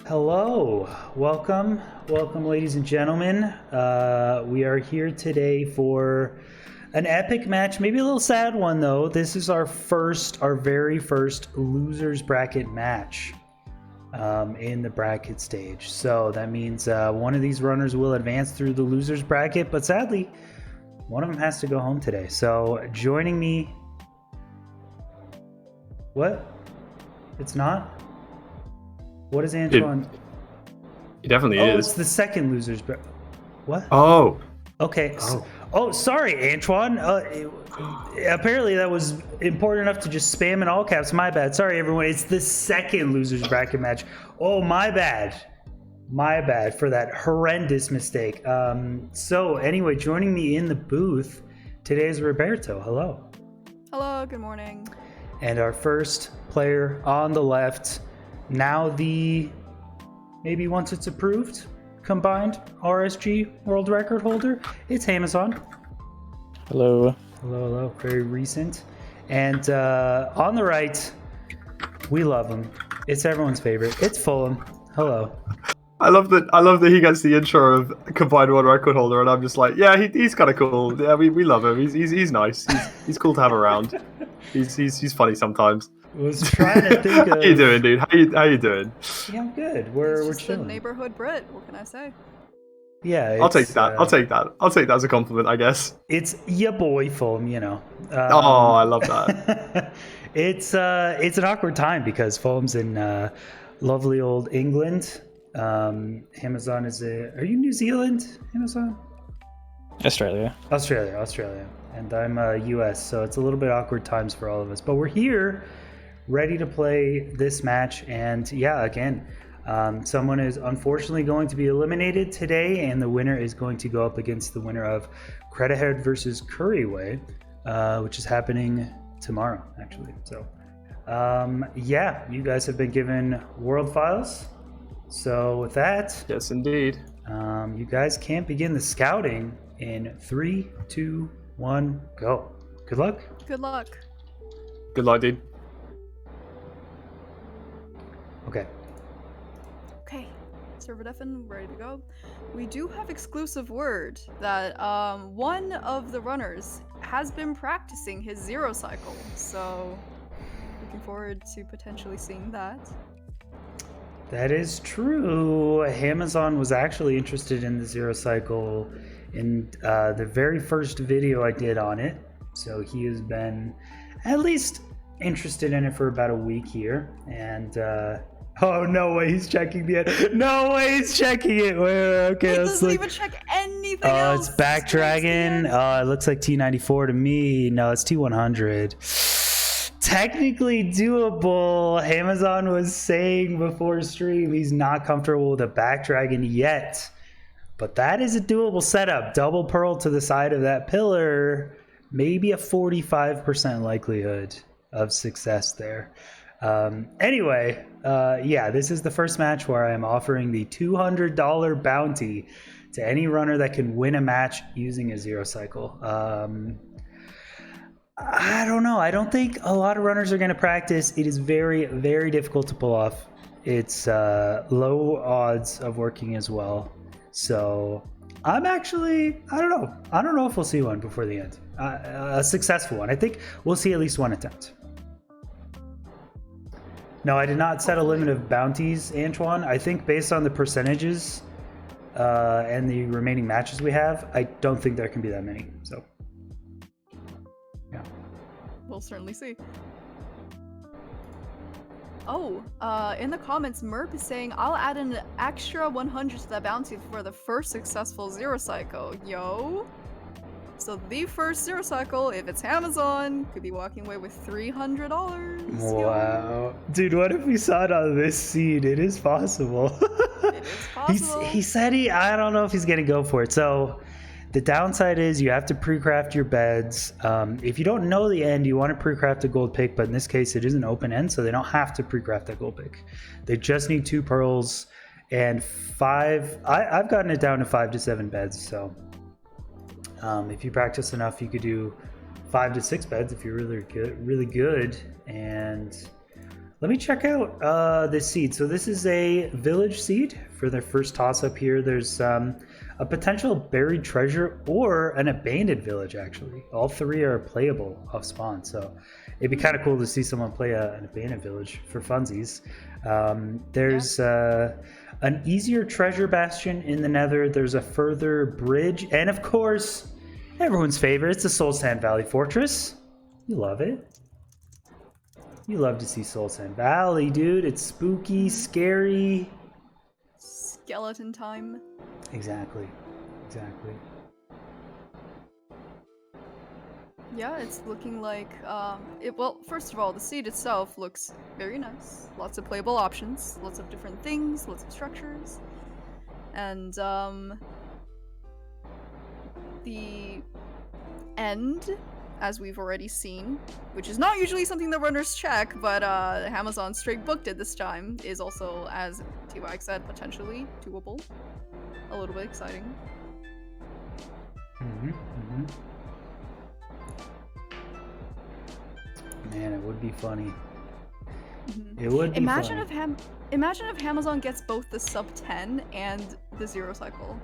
Hello, welcome, ladies and gentlemen. We are here today for an epic match, maybe a little sad one though. This is our very first losers bracket match in the bracket stage. So that means one of these runners will advance through the losers bracket, but sadly, one of them has to go home today. So joining me, what? It's not. What is Antoine? It definitely Oh, is. it's the second losers. What? Oh. Okay. Oh. Sorry, Antoine. Apparently that was important enough to just spam in all caps. My bad. Sorry, everyone. It's the second losers bracket match. Oh, my bad. My bad for that horrendous mistake. So anyway, joining me in the booth today is Roberto. Hello. Hello, good morning. And our first player on the left, now the, maybe once it's approved, combined RSG world record holder, it's Amazon. Hello. Hello. Very recent. And on the right, we love him. It's everyone's favorite. It's Fulham. Hello. I love that he gets the intro of combined world record holder, and I'm just like, yeah, he's kind of cool. Yeah, we love him. He's nice. He's cool to have around. He's funny sometimes. I was trying to think of... How you doing, dude? How you doing? Yeah, I'm good. We're He's just chilling. the neighborhood Brit. What can I say? Yeah, I'll take that. I'll take that as a compliment, I guess. It's your boy Fulham, you know. Oh, I love that. It's an awkward time because Fulham's in lovely old England. Amazon is are you New Zealand, Amazon? Australia. Australia. And I'm US, so it's a little bit awkward times for all of us. But we're here, ready to play this match. And yeah, again, someone is unfortunately going to be eliminated today, and the winner is going to go up against the winner of Credithead versus Curryway, which is happening tomorrow, actually. So yeah, you guys have been given world files. So with that, Yes, indeed. you guys can begin the scouting in 3, 2, 1, go. Good luck. Good luck. Good luck, dude. Okay. Okay, server deafen, ready to go. We do have exclusive word that one of the runners has been practicing his zero cycle, so looking forward to potentially seeing that. That is true. Amazon was actually interested in the zero cycle in the very first video I did on it. So he has been at least interested in it for about a week here. And oh, no way he's checking the end. No way he's checking it. Wait, okay, It doesn't even check anything oh, else. it's backdragon. Oh, it looks like T94 to me. No, it's T100. Technically doable. Amazon was saying before stream he's not comfortable with a backdragon yet, but that is a doable setup. Double pearl to the side of that pillar, maybe a 45% likelihood of success there. Anyway, yeah, this is the first match where I am offering the $200 bounty to any runner that can win a match using a zero cycle. I don't know. I don't think a lot of runners are going to practice. It is very, very difficult to pull off. It's low odds of working as well. So I'm actually, I don't know. I don't know if we'll see one before the end. A successful one. I think we'll see at least one attempt. No, I did not set a limit of bounties, Antoine. I think based on the percentages and the remaining matches we have, I don't think there can be that many. So. We'll certainly see. Oh, in the comments, Merp is saying, I'll add an extra 100 to that bounty for the first successful zero cycle. Yo! So the first zero cycle, if it's Amazon, could be walking away with $300. Wow. Dude, what if we saw it on this seed? It is possible. It is possible. He said I don't know if he's going to go for it. So the downside is you have to pre-craft your beds. If you don't know the end, you want to pre-craft a gold pick, but in this case, it is an open end, so they don't have to pre-craft that gold pick. They just need 2 pearls and 5. I've gotten it down to 5 to 7 beds, so if you practice enough, you could do 5 to 6 beds if you're really good. And Let me check out this seed. So this is a village seed for their first toss up here. There's a potential buried treasure or an abandoned village, actually. All three are playable off spawn. So it'd be kind of cool to see someone play an abandoned village for funsies. There's an easier treasure bastion in the nether. There's a further bridge. And of course, everyone's favorite, it's the Soul Sand Valley Fortress. You love it. You love to see Soul Sand Valley, dude. It's spooky, scary. Skeleton time. Exactly. Yeah, it's looking like, well, first of all, the seed itself looks very nice. Lots of playable options, lots of different things, lots of structures. And, the end, as we've already seen, which is not usually something the runners check, but Amazon straight booked it this time, is also, as T-Wag said, potentially doable. A little bit exciting. Man, it would be funny. It would be Imagine funny. if Amazon gets both the sub 10 and the zero cycle.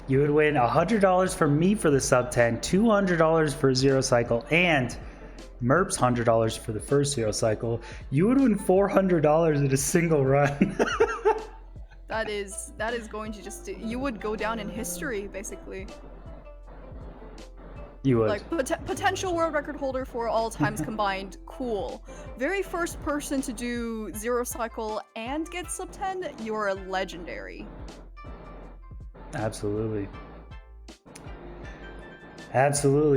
You would win $100 from me for the sub 10, $200 for zero cycle, and Merp's $100 for the first zero cycle. You would win $400 in a single run. That is going to just, you would go down in history, basically. You would. Like, potential world record holder for all times combined, cool. Very first person to do zero cycle and get sub 10, you're legendary. Absolutely.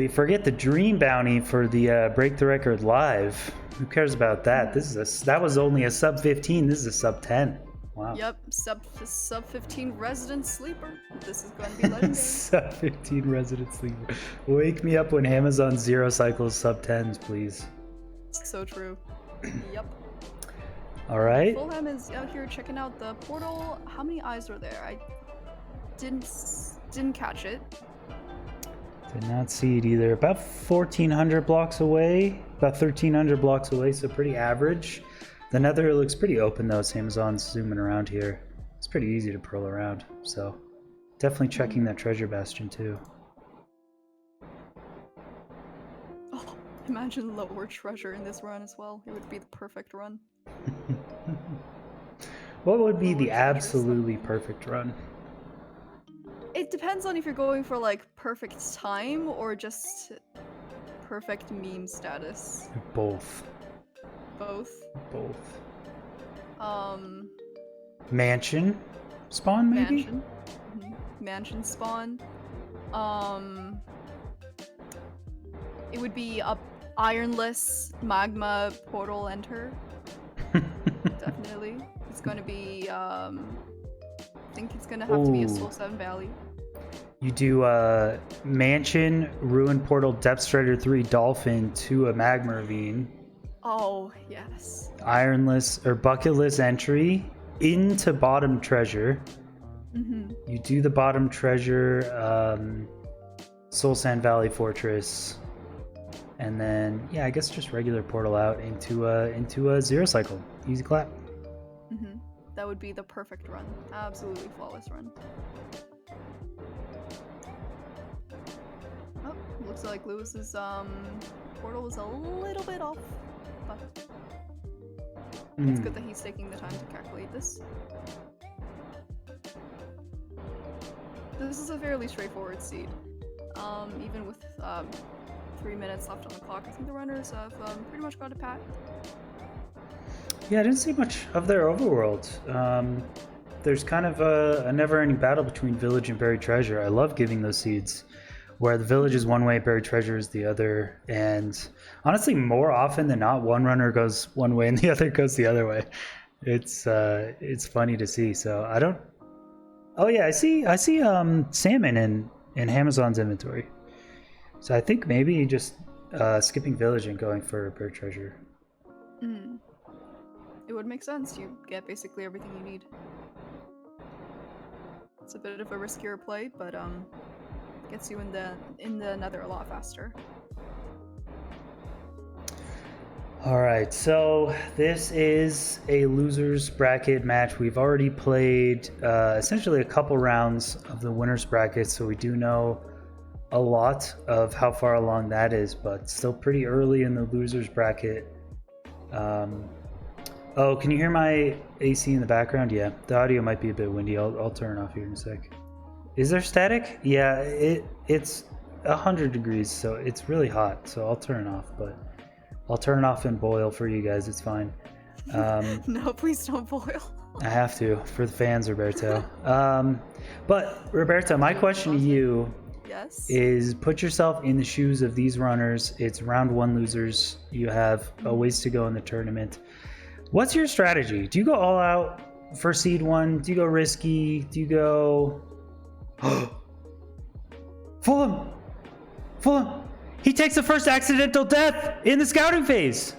Forget the dream bounty for the break the record live. Who cares about that? That was only a sub 15. This is a sub 10. Wow. Yep, sub 15 resident sleeper. This is going to be legendary. Sub 15 resident sleeper. Wake me up when Amazon zero cycles sub 10s, please. So true. Yep. All right. Fulham is out here checking out the portal. How many eyes are there? I didn't catch it. Did not see it either. About 1,400 blocks away. About 1,300 blocks away, so pretty average. The nether looks pretty open though, as Amazon's zooming around here. It's pretty easy to pearl around, so definitely checking that treasure bastion too. Oh, imagine lower treasure in this run as well. It would be the perfect run. What would be Lower the treasure absolutely perfect run? It depends on if you're going for like perfect time or just perfect meme status. Both. Both. Mansion spawn, maybe? Mansion. Mansion spawn. It would be a ironless magma portal enter. Definitely. It's going to be, I think it's going to have to be a Soul 7 Valley. You do Mansion, Ruin Portal, Depth Strider 3, Dolphin to a Magma Ravine. Oh, yes. Ironless or bucketless entry into bottom treasure. You do the bottom treasure, Soul Sand Valley Fortress, and then yeah, I guess just regular portal out into a zero cycle. Easy clap. That would be the perfect run. Absolutely flawless run. Oh, looks like Lewis's portal was a little bit off, but it's good that he's taking the time to calculate this. This is a fairly straightforward seed. Even with 3 minutes left on the clock, I think the runners have pretty much got it pat. Yeah, I didn't see much of their overworld. There's kind of a never-ending battle between village and buried treasure. I love giving those seeds, where the village is one way, buried treasure is the other, and honestly, more often than not, one runner goes one way and the other goes the other way. It's funny to see. So I don't. Oh yeah, I see salmon in Amazon's inventory. So I think maybe just skipping village and going for buried treasure. It would make sense. You get basically everything you need. It's a bit of a riskier play, but gets you in the nether a lot faster. All right, so this is a losers bracket match. We've already played essentially a couple rounds of the winners bracket, so we do know a lot of how far along that is, but still pretty early in the losers bracket. Oh, can you hear my AC in the background? Yeah, the audio might be a bit windy. I'll turn it off here in a sec. Is there static? Yeah, it's 100 degrees, so it's really hot, so I'll turn it off, but I'll turn it off and boil for you guys. It's fine. No, please don't boil. I have to for the fans, Roberto. But Roberto, my question to you Yes. is: put yourself in the shoes of these runners. It's round one losers. You have a ways to go in the tournament. What's your strategy? Do you go all out for seed one? Do you go risky? Do you go Fulham? He takes the first accidental death in the scouting phase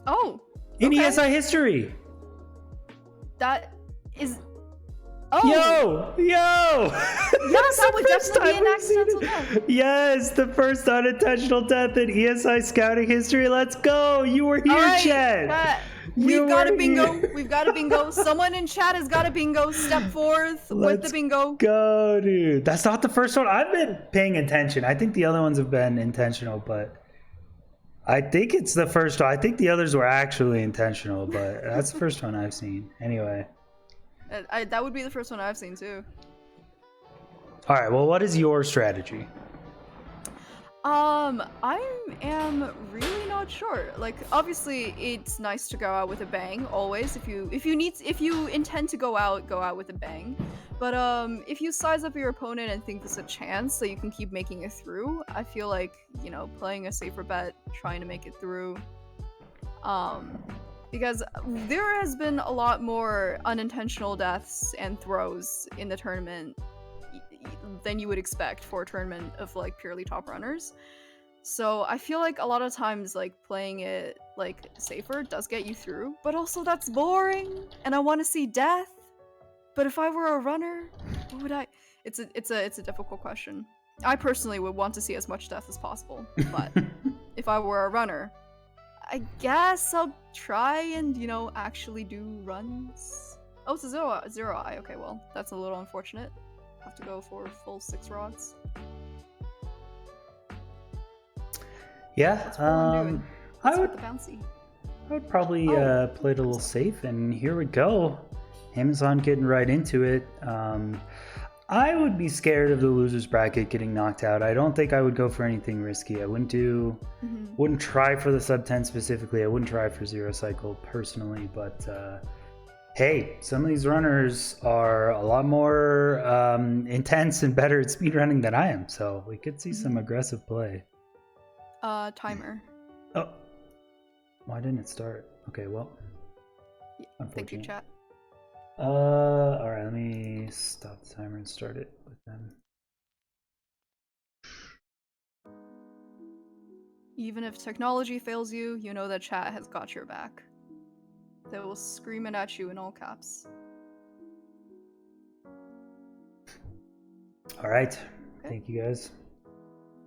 Oh. in okay. ESI history. That is. Oh. Yo! Yeah, that would definitely be an accidental death. Yes, the first unintentional death in ESI scouting history. Let's go! You were here, All right, Chad. chat. You We've got a were bingo. here. We've got a bingo. Someone in chat has got a bingo. Step forth with Let's the bingo. go, dude. That's not the first one. I've been paying attention. I think the other ones have been intentional, but I think it's the first one. I think the others were actually intentional, but that's the first one I've seen. Anyway. That would be the first one I've seen too. All right. Well, what is your strategy? I am really not sure. Like, obviously, it's nice to go out with a bang always. If you intend to go out with a bang. But if you size up your opponent and think there's a chance so you can keep making it through, I feel like, you know, playing a safer bet, trying to make it through. Because there has been a lot more unintentional deaths and throws in the tournament than you would expect for a tournament of like purely top runners. So I feel like a lot of times like playing it like safer does get you through, but also that's boring and I want to see death. But if I were a runner, what would I? It's a difficult question. I personally would want to see as much death as possible, but if I were a runner, I guess I'll try and, you know, actually do runs. Oh, it's a zero eye. Okay, well, that's a little unfortunate. Have to go for full 6 rods. Yeah, That's what I'm doing. I would The bouncy. probably play it a little safe, and here we go. Amazon getting right into it. I would be scared of the losers bracket getting knocked out. I don't think I would go for anything risky. I wouldn't try for the sub 10 specifically. I wouldn't try for zero cycle personally, but hey, some of these runners are a lot more intense and better at speedrunning than I am, so we could see some aggressive play. Timer. Oh, why didn't it start? Okay, well, Yeah, thank you, unfortunate. chat. All right, let me stop the timer and start it with them. Even if technology fails you, you know that chat has got your back. They will scream it at you in all caps. All right, thank you guys.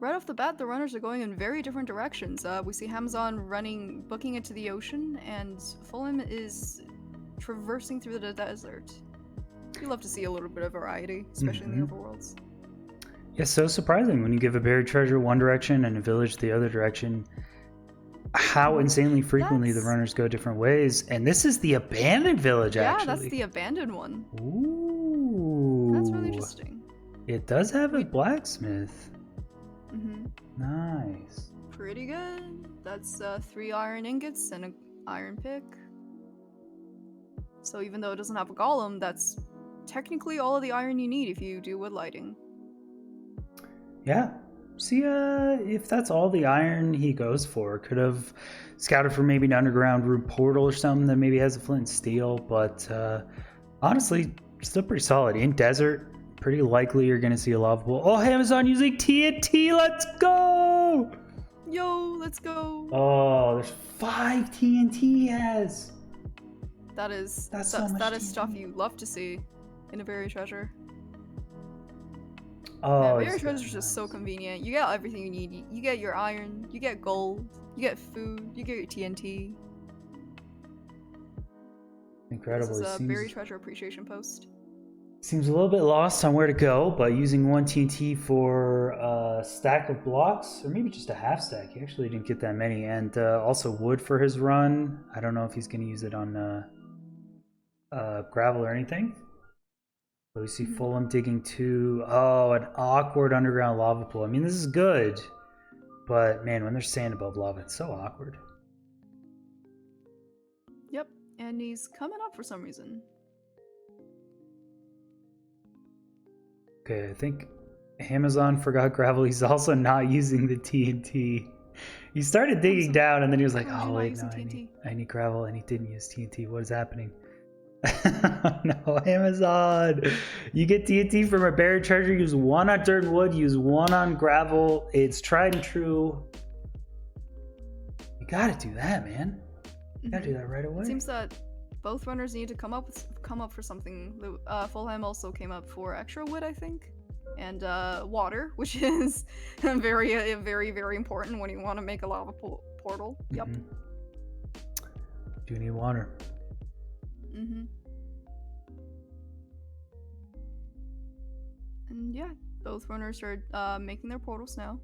Right off the bat, the runners are going in very different directions. We see Hamzon booking it to the ocean, and Fulham is traversing through the desert. You love to see a little bit of variety, especially in the overworlds. Yeah, so surprising when you give a buried treasure one direction and a village the other direction. How insanely frequently the runners go different ways. And this is the abandoned village, actually. Yeah, that's the abandoned one. Ooh. That's really interesting. It does have a blacksmith. Mm-hmm. Nice. Pretty good. That's 3 iron ingots and an iron pick. So even though it doesn't have a golem, that's technically all of the iron you need if you do wood lighting. Yeah. See, if that's all the iron he goes for, could have scouted for maybe an underground room portal or something that maybe has a flint and steel, but honestly, still pretty solid. In desert, pretty likely you're going to see a lava pool. Oh, Amazon using TNT, let's go! Yo, let's go! Oh, there's 5 TNT he has. That is That's so much that is stuff TNT. you love to see in a buried treasure. Oh, Buried he's got treasure is just so convenient. You get everything you need. You get your iron, you get gold, you get food, you get your TNT. incredible. This is He a buried treasure appreciation post. seems a little bit lost on where to go, but using 1 TNT for a stack of blocks, or maybe just a half stack. He actually didn't get that many, and also wood for his run. I don't know if he's going to use it on gravel or anything. But we see Fulham digging to an awkward underground lava pool. I mean, this is good, but man, when there's sand above lava, it's so awkward. Yep, and he's coming up for some reason. Okay, I think Amazon forgot gravel. He's also not using the TNT. He started digging down, and then he was like, How "Oh is he wait, not no, using I need gravel," and he didn't use TNT. What is happening? No, Amazon. You get TNT from a buried treasure. Use 1 on dirt and wood. Use 1 on gravel. It's tried and true. You gotta do that, man. You gotta do that right away. It seems that both runners need to come up for something. Fulham also came up for extra wood, I think, and water, which is very, very important when you want to make a lava portal. Yep. Do you need water? And yeah, both runners are making their portals now.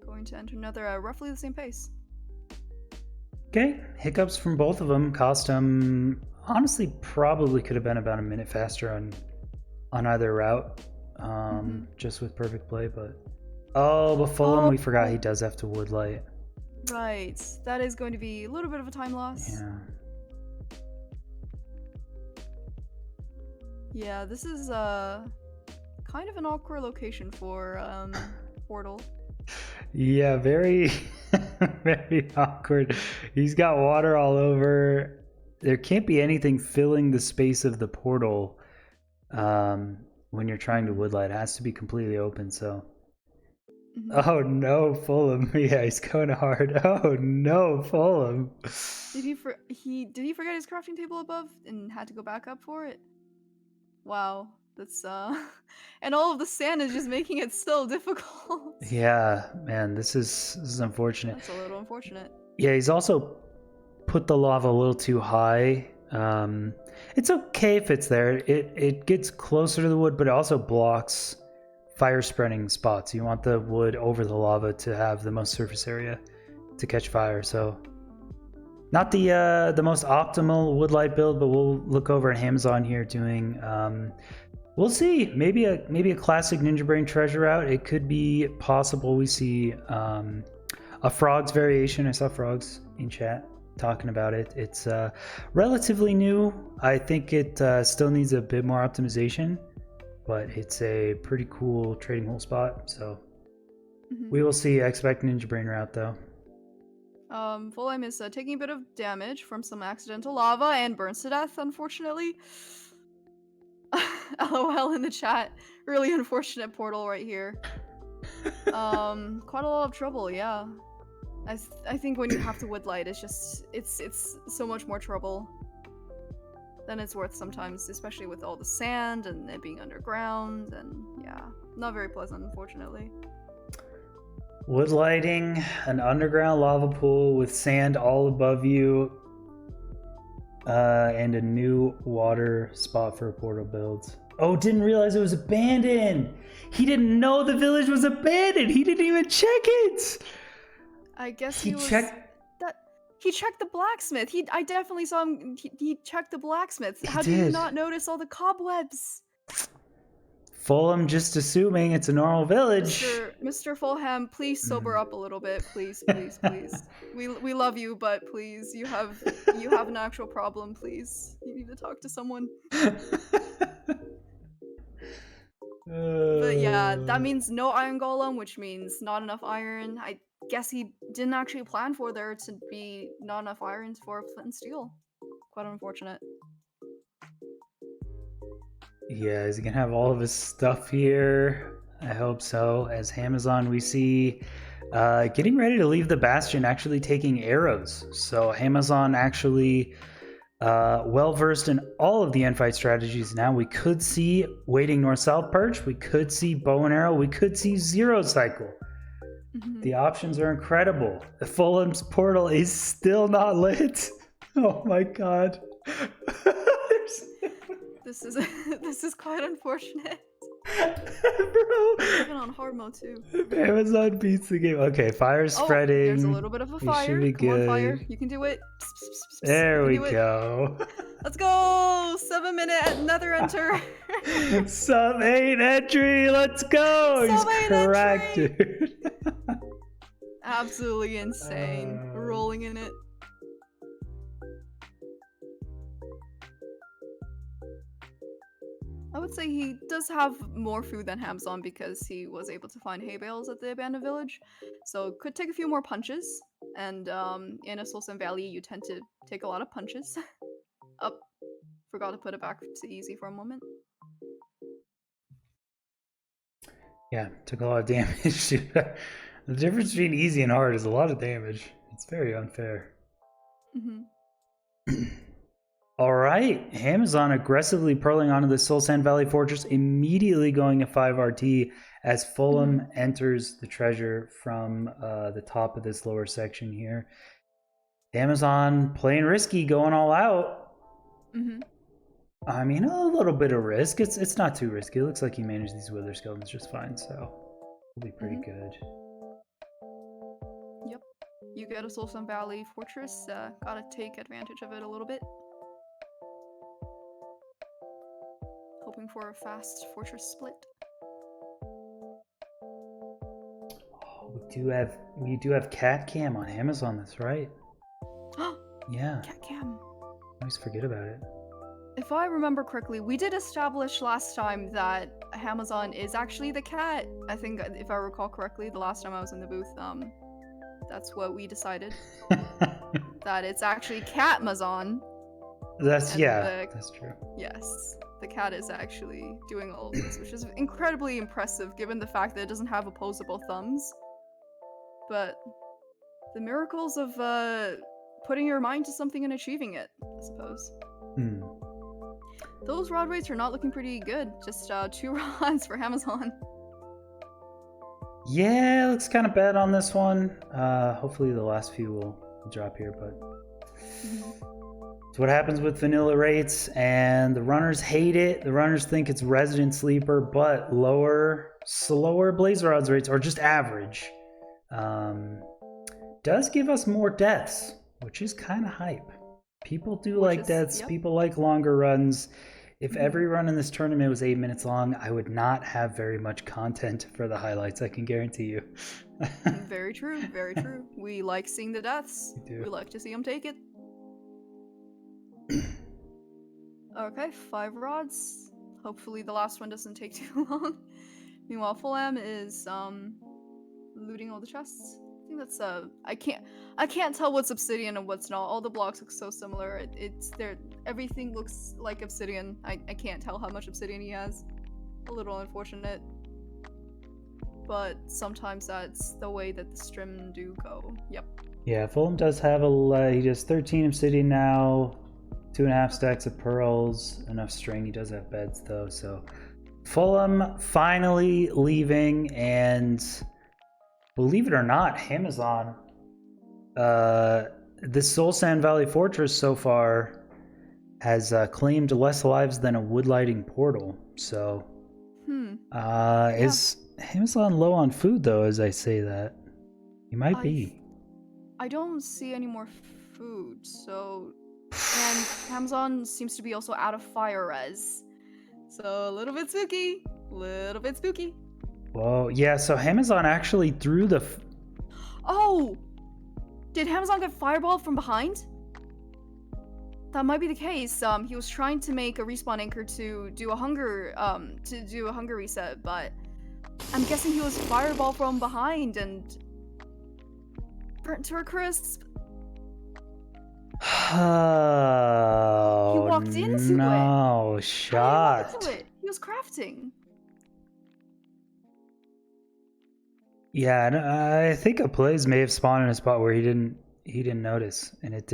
Going to enter another roughly the same pace. Okay, hiccups from both of them cost him. Honestly, probably could have been about a minute faster on either route, just with perfect play. But Fulham, we forgot he does have to wood light. Right, that is going to be a little bit of a time loss. Yeah. Yeah, this is kind of an awkward location for portal. Yeah, very, very awkward. He's got water all over. There can't be anything filling the space of the portal when you're trying to woodlight. It has to be completely open, so. Oh no, Fulham. Yeah, he's going hard. Oh no, Fulham. Did he forget his crafting table above and had to go back up for it? Wow, that's and all of the sand is just making it so difficult. Yeah, man, this is unfortunate. That's a little unfortunate. Yeah, he's also put the lava a little too high. It's okay if it's there. It gets closer to the wood, but it also blocks fire spreading spots. You want the wood over the lava to have the most surface area to catch fire. So not the most optimal woodlight build, but we'll look over at Amazon here doing we'll see, maybe a classic Ninja Brain treasure route. It could be possible we see a frogs variation. I saw frogs in chat talking about it. It's relatively new. I think it still needs a bit more optimization, but it's a pretty cool trading hole spot. So we will see. I expect Ninja Brain route though. Fulham is taking a bit of damage from some accidental lava and burns to death, unfortunately. LOL in the chat. Really unfortunate portal right here. Quite a lot of trouble, yeah. I think when you have to woodlight, it's so much more trouble than it's worth sometimes, especially with all the sand and it being underground, and yeah, not very pleasant, unfortunately. Wood lighting, an underground lava pool with sand all above you, and a new water spot for a portal build. Oh, didn't realize it was abandoned! He didn't know the village was abandoned! He didn't even check it! I guess He checked the blacksmith. I definitely saw him. He checked the blacksmith. How did. do you not notice all the cobwebs? Fulham just assuming it's a normal village. Mr. Fulham, please sober up a little bit, please, please, please. We love you, but please, you have an actual problem, please. You need to talk to someone. But yeah, that means no iron golem, which means not enough iron. I guess he didn't actually plan for there to be not enough iron for flint and steel. Quite unfortunate. Yeah, is he gonna have all of his stuff here? I hope so. As Amazon, we see getting ready to leave the bastion, actually taking arrows. So Amazon actually well versed in all of the end fight strategies now. We could see waiting north-south perch. We could see bow and arrow. We could see zero cycle. The options are incredible. Fulham's portal is still not lit. Oh my god. This is quite unfortunate. Bro. Even on hard mode too. Amazon beats the game. Okay, fire spreading. There's a little bit of a We fire. should be Come on, fire. good. You can do it. There we You can do it. go. Let's go! 7-minute nether enter. Sub 8 entry. Let's go. Sub He's 8 correct, entry. dude. Absolutely insane. Rolling in it. I would say he does have more food than Hamzon because he was able to find hay bales at the abandoned village. So could take a few more punches. And in a Solstan Valley, you tend to take a lot of punches. Up. Forgot to put it back to easy for a moment. Yeah, took a lot of damage. The difference between easy and hard is a lot of damage. It's very unfair. All right, Amazon aggressively purling onto the Solstan Valley Fortress, immediately going a 5 RT as Fulham enters the treasure from the top of this lower section here. Amazon playing risky, going all out. I mean, a little bit of risk. It's not too risky. It looks like he managed these wither skeletons just fine, so it'll be pretty good. Yep. You get a Solstan Valley Fortress. Gotta take advantage of it a little bit. Hoping for a fast fortress split. Oh, we do have cat cam on Amazon. That's right. Yeah. Cat cam. I always forget about it. If I remember correctly, we did establish last time that Amazon is actually the cat. I think, if I recall correctly, the last time I was in the booth, that's what we decided. That it's actually Catmazon. That's that's true. Yes, the cat is actually doing all of this, which is incredibly impressive given the fact that it doesn't have opposable thumbs. But the miracles of putting your mind to something and achieving it, I suppose. Those rod rates are not looking pretty good. Just 2 rods for Amazon. Yeah, looks kind of bad on this one. Hopefully the last few will drop here, but it's what happens with vanilla rates, and the runners hate it. The runners think it's resident sleeper, but slower blaze rods rates, or just average, does give us more deaths, which is kind of hype. People do like deaths. Yep. People like longer runs. If every run in this tournament was 8 minutes long, I would not have very much content for the highlights, I can guarantee you. Very true, very true. We like seeing the deaths. We like to see them take it. Okay, 5 rods. Hopefully the last one doesn't take too long. Meanwhile, Fulham is looting all the chests. I think that's I can't tell what's obsidian and what's not. All the blocks look so similar. Everything looks like obsidian. I can't tell how much obsidian he has. A little unfortunate. But sometimes that's the way that the stream do go. Yep. Yeah, Fulham does have he does 13 obsidian now, 2.5 stacks of pearls, enough string. He does have beds though, so Fulham finally leaving, and believe it or not, Amazon, this Solstan Valley Fortress so far has claimed less lives than a wood lighting portal. So, is Amazon low on food though? As I say that, he might be. I don't see any more food. So, and Amazon seems to be also out of fire res. So a little bit spooky. Little bit spooky. Whoa, yeah, so Amazon actually threw the... Oh! Did Amazon get fireballed from behind? That might be the case. He was trying to make a respawn anchor to do a hunger reset, but I'm guessing he was fireballed from behind and burnt to a crisp. Oh, he walked into no, it. shot. He was crafting. Yeah, I think a blaze may have spawned in a spot where he didn't notice, and it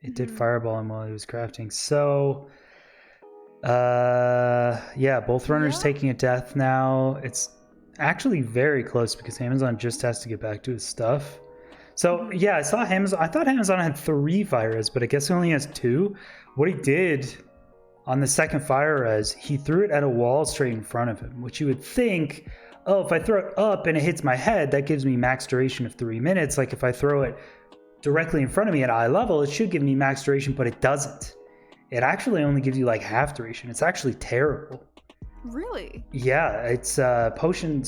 It did Mhm. fireball him while he was crafting. So, yeah, both runners Yeah. taking a death now. It's actually very close because Amazon just has to get back to his stuff. So, Mhm. yeah, I saw Amazon. I thought Amazon had 3 fire res, but I guess he only has 2. What he did on the second fire res, he threw it at a wall straight in front of him, which you would think, oh, if I throw it up and it hits my head, that gives me max duration of 3 minutes. Like if I throw it directly in front of me at eye level, it should give me max duration, but it doesn't. It actually only gives you like half duration. It's actually terrible. Really? Yeah, it's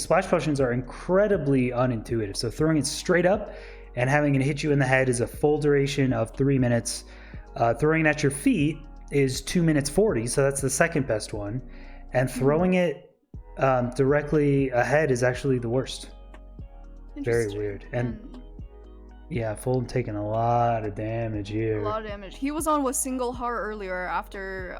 splash potions are incredibly unintuitive. So throwing it straight up and having it hit you in the head is a full duration of 3 minutes. Throwing it at your feet is 2 minutes 40, so that's the second best one. And throwing it directly ahead is actually the worst. Very Interesting. weird. And yeah, Fulham taking a lot of damage here. A lot of damage. He was on with single heart earlier after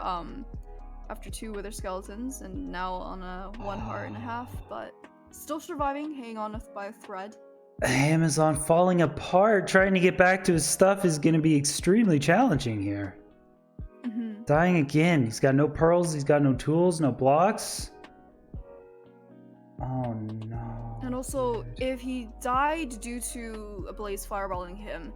2 wither skeletons, and now on a 1 heart and a half, but still surviving, hanging on by a thread. Amazon falling apart, trying to get back to his stuff is going to be extremely challenging here. Mm-hmm. Dying again. He's got no pearls, he's got no tools, no blocks. Oh no. And also, dude. if he died due to a blaze fireballing him,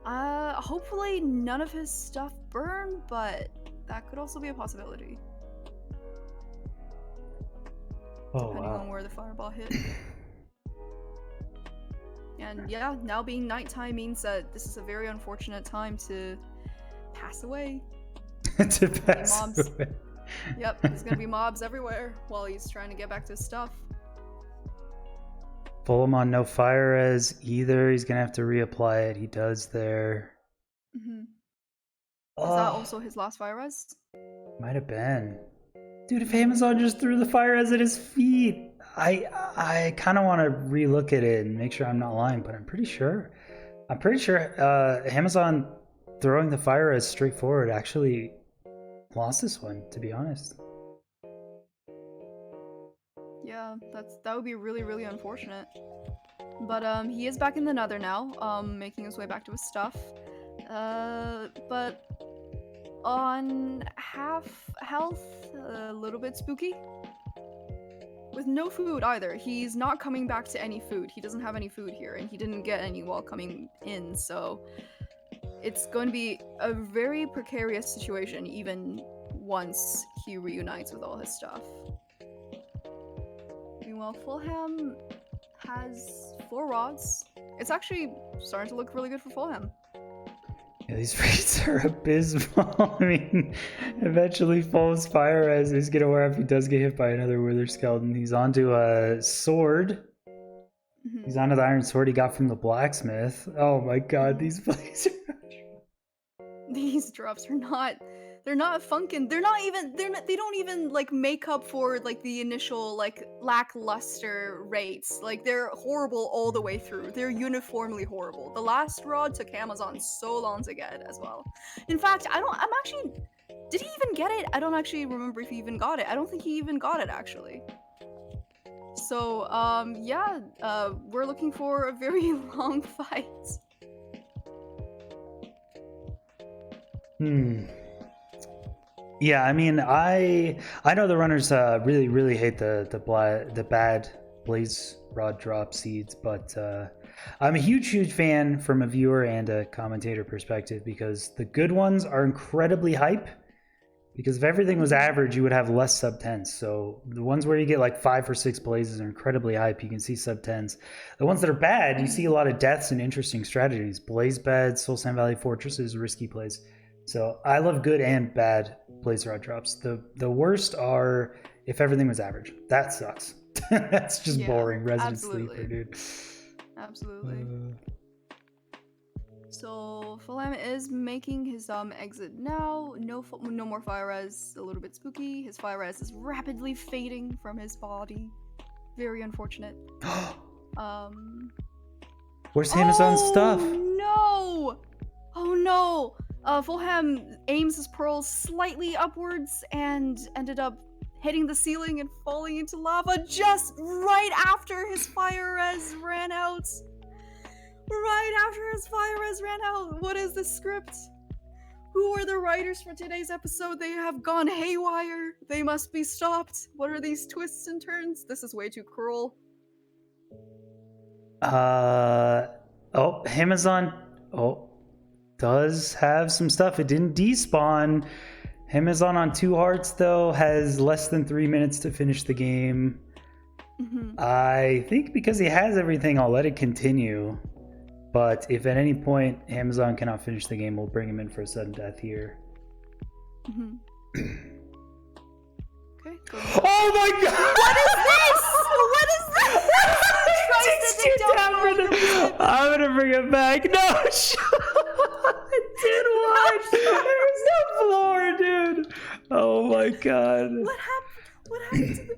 hopefully none of his stuff burned, but that could also be a possibility. Oh Depending on wow. where the fireball hit. And yeah, now being nighttime means that this is a very unfortunate time to pass away. To pass mobs. away. Yep, there's gonna be mobs everywhere while he's trying to get back to his stuff. Fulham on no fire res either. He's gonna have to reapply it. He does there. Mm-hmm. Is Oh, that also his last fire res? might have been. Dude, if Amazon just threw the fire res at his feet, I kind of want to relook at it and make sure I'm not lying, but I'm pretty sure. Amazon throwing the fire res straight forward actually lost this one, to be honest. Yeah, that would be really, really unfortunate. But he is back in the Nether now, making his way back to his stuff. But on half health, a little bit spooky. With no food either. He's not coming back to any food. He doesn't have any food here, and he didn't get any while coming in, so it's going to be a very precarious situation even once he reunites with all his stuff. Meanwhile, Fulham has 4 rods. It's actually starting to look really good for Fulham. Yeah, these reads are abysmal. I mean, eventually Fulham's fire res is gonna wear off. He does get hit by another wither skeleton. He's onto a sword. Mhm. He's onto the iron sword he got from the blacksmith. Oh my god, these plays are... These drops are not, they're not funkin'. They don't even like make up for like the initial like lackluster rates. Like they're horrible all the way through. They're uniformly horrible. The last rod took Amazon so long to get as well. In fact, did he even get it? I don't actually remember if he even got it. I don't think he even got it actually. So, yeah, we're looking for a very long fight. Yeah, I mean, I know the runners really hate the bad blaze rod drop seeds, but I'm a huge fan from a viewer and a commentator perspective because the good ones are incredibly hype. Because if everything was average, you would have less sub 10s. So the ones where you get like 5 or 6 blazes are incredibly hype. You can see sub 10s. The ones that are bad, you see a lot of deaths and interesting strategies. Blaze beds, Soul Sand Valley Fortresses, risky plays. So I love good and bad blaze rod drops. The worst are if everything was average. That sucks. That's just boring. Resident Sleeper, dude. Absolutely. So Fulham is making his exit now. No more fire res. A little bit spooky. His fire res is rapidly fading from his body. Very unfortunate. Where's Amazon's stuff? No! Oh no! Fulham aims his pearls slightly upwards and ended up hitting the ceiling and falling into lava just right after his fire res ran out. Right after his fire res ran out. What is this script? Who are the writers for today's episode? They have gone haywire. They must be stopped. What are these twists and turns? This is way too cruel. Amazon does have some stuff. It didn't despawn. Amazon on 2 hearts though has less than 3 minutes to finish the game. I think because he has everything, I'll let it continue. But if at any point Amazon cannot finish the game, we'll bring him in for a sudden death here. Okay. Oh my god! What is this? I'm gonna bring it back. No, dude, what? There's no floor, dude. Oh my god. What happened to the...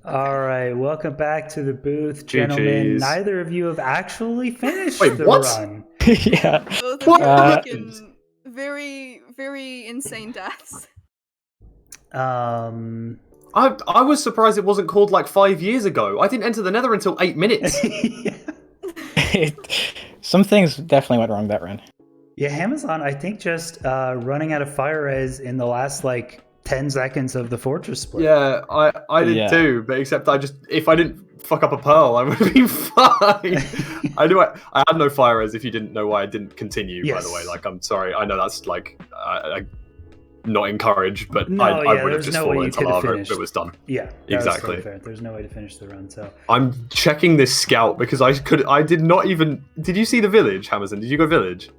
All right, welcome back to the booth, gentlemen. GGs. Neither of you have actually finished Wait, the what? run. Yeah. Both of What you are happened? making very, very insane deaths. I was surprised it wasn't called like 5 years ago. I didn't enter the Nether until 8 minutes. Some things definitely went wrong that run. Yeah, Amazon, I think just running out of fire res in the last like 10 seconds of the fortress split. Yeah, I did too, but except if I didn't fuck up a pearl, I would have been fine. I had no fire res if you didn't know why I didn't continue, by the way. Yes. Like, I'm sorry. I know that's like not encouraged, but No, I would have there's just no way fallen you into could have lava if finished. it was done. Yeah, that was Exactly. totally fair. There's no way to finish the run, so. I'm checking this scout because I did not even. Did you see the village, Hammerson? Did you go village?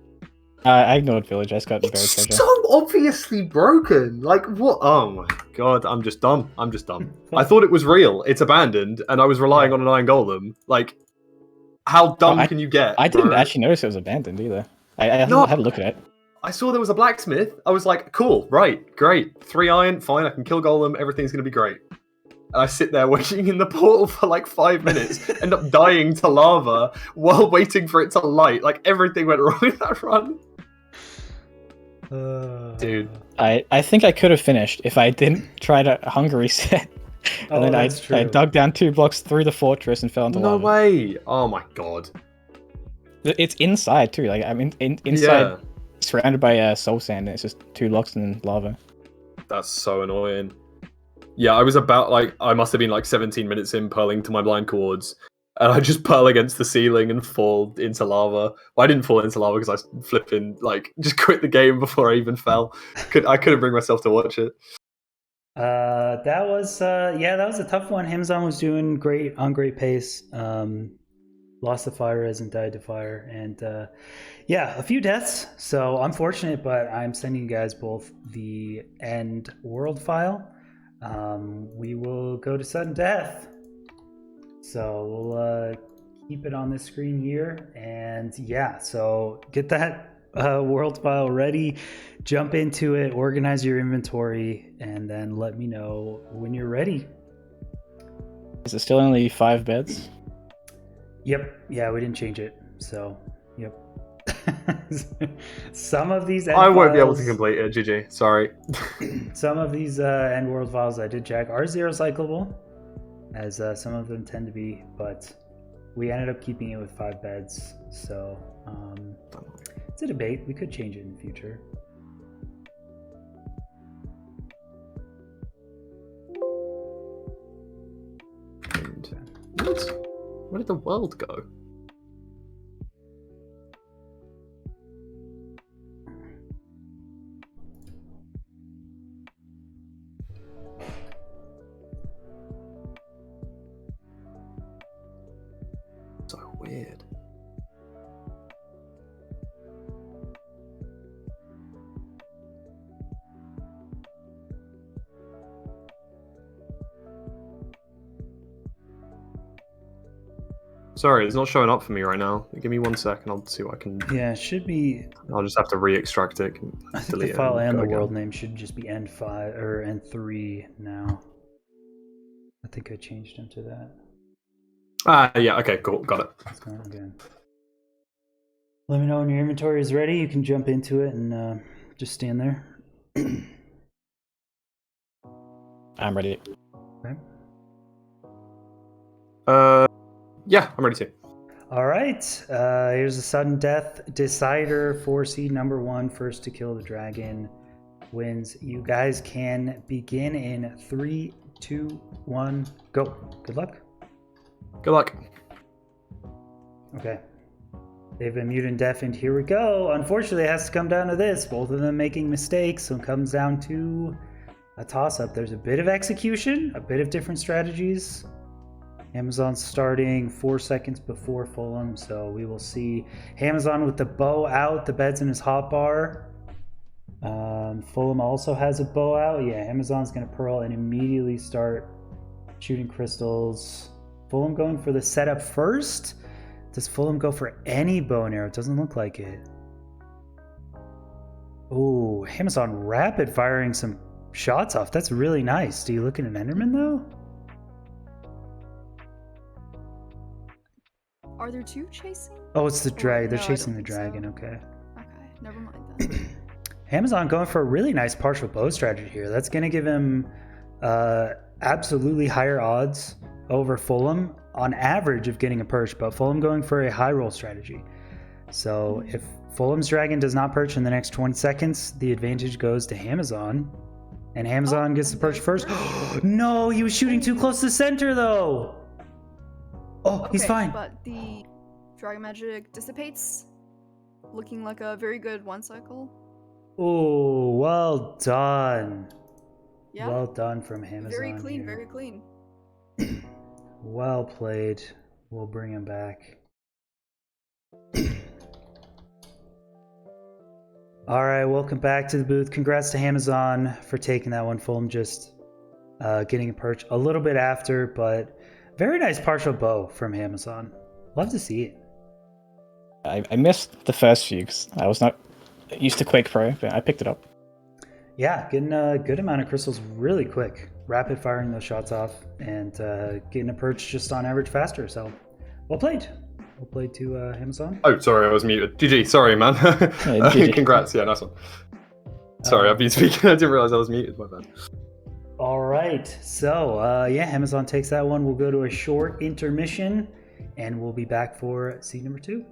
I ignored village. I just got the buried It's treasure. so obviously broken. Like, what? Oh my god, I'm just dumb. I thought it was real. It's abandoned, and I was relying on an iron golem. Like, how dumb can you get? I didn't bro? actually notice it was abandoned either. I No. had a look at it. I saw there was a blacksmith. I was like, cool, right, great. 3 iron, fine, I can kill golem, everything's gonna be great. And I sit there waiting in the portal for like 5 minutes, end up dying to lava while waiting for it to light. Like, everything went wrong in that run. Dude. I think I could have finished if I didn't try to hunger reset. And then I dug down 2 blocks through the fortress and fell into No lava. way. Oh my god. It's inside too. Like, I mean, inside, surrounded by soul sand, and it's just 2 blocks and lava. That's so annoying. Yeah, I was about I must have been like 17 minutes in purling to my blind cords, and I just purl against the ceiling and fall into lava. Well, I didn't fall into lava because I flipping just quit the game before I even fell. I couldn't bring myself to watch it. That was a tough one. Hamzon was doing great on great pace. Lost the fire res and died to fire, and a few deaths. So unfortunate, but I'm sending you guys both the end world file. We will go to sudden death. So we'll keep it on the screen here, and so get that world file ready, jump into it, organize your inventory, and then let me know when you're ready. Is it still only 5 beds? Yep. Yeah, we didn't change it. So, yep. Some of these I won't be able to complete it, GG. Sorry. Some of these end world files I did check are zero cyclable, as some of them tend to be, but we ended up keeping it with 5 beds. So, it's a debate. We could change it in the future. Where did the world go? So weird. Sorry, it's not showing up for me right now. Give me 1 second, I'll see what I can... Yeah, it should be... I'll just have to re-extract it. I think delete the file it and the go world again. name should just be N5 or N3 now. I think I changed them to that. Yeah, okay, cool, got it. Let's go again. Let me know when your inventory is ready. You can jump into it and just stand there. I'm ready. Okay. Yeah, I'm ready to. All right. Here's a sudden death decider for seed number 1. First to kill the dragon wins. You guys can begin in 3, 2, 1, go. Good luck. Good luck. Okay. They've been muted and deafened. Here we go. Unfortunately, it has to come down to this. Both of them making mistakes, so it comes down to a toss-up. There's a bit of execution, a bit of different strategies. Amazon's starting 4 seconds before Fulham, so we will see Amazon with the bow out. The bed's in his hotbar. Fulham also has a bow out. Yeah, Amazon's going to pearl and immediately start shooting crystals. Fulham going for the setup first. Does Fulham go for any bow and arrow? It doesn't look like it. Oh, Amazon rapid firing some shots off. That's really nice. Do you look at an Enderman though? Are there 2 chasing? Oh, it's the dragon. They're no, I chasing don't the think so. dragon. Okay. Okay, never mind then. Amazon going for a really nice partial bow strategy here. That's going to give him absolutely higher odds over Fulham on average of getting a perch, but Fulham going for a high roll strategy. So if Fulham's dragon does not perch in the next 20 seconds, the advantage goes to Amazon, and Amazon gets the perch first. No, he was shooting too close to the center though. Oh, he's fine. But the dragon magic dissipates, looking like a very good 1 cycle. Oh, well done. Yeah. Well done from Amazon. Very clean, here. very clean. Well played. We'll bring him back. All right, welcome back to the booth. Congrats to Amazon for taking that one. Fulham just getting a perch a little bit after, but very nice partial bow from Amazon. Love to see it. I missed the first few because I was not used to Quake Pro, but I picked it up. Yeah, getting a good amount of crystals really quick. Rapid firing those shots off and getting a perch just on average faster. So, well played. Well played to Amazon. Oh, sorry, I was muted. GG, sorry, man. GG. Congrats, yeah, nice one. Sorry, I've been speaking. I didn't realize I was muted. My bad. All right, so yeah, Amazon takes that one. We'll go to a short intermission, and we'll be back for seed number 2.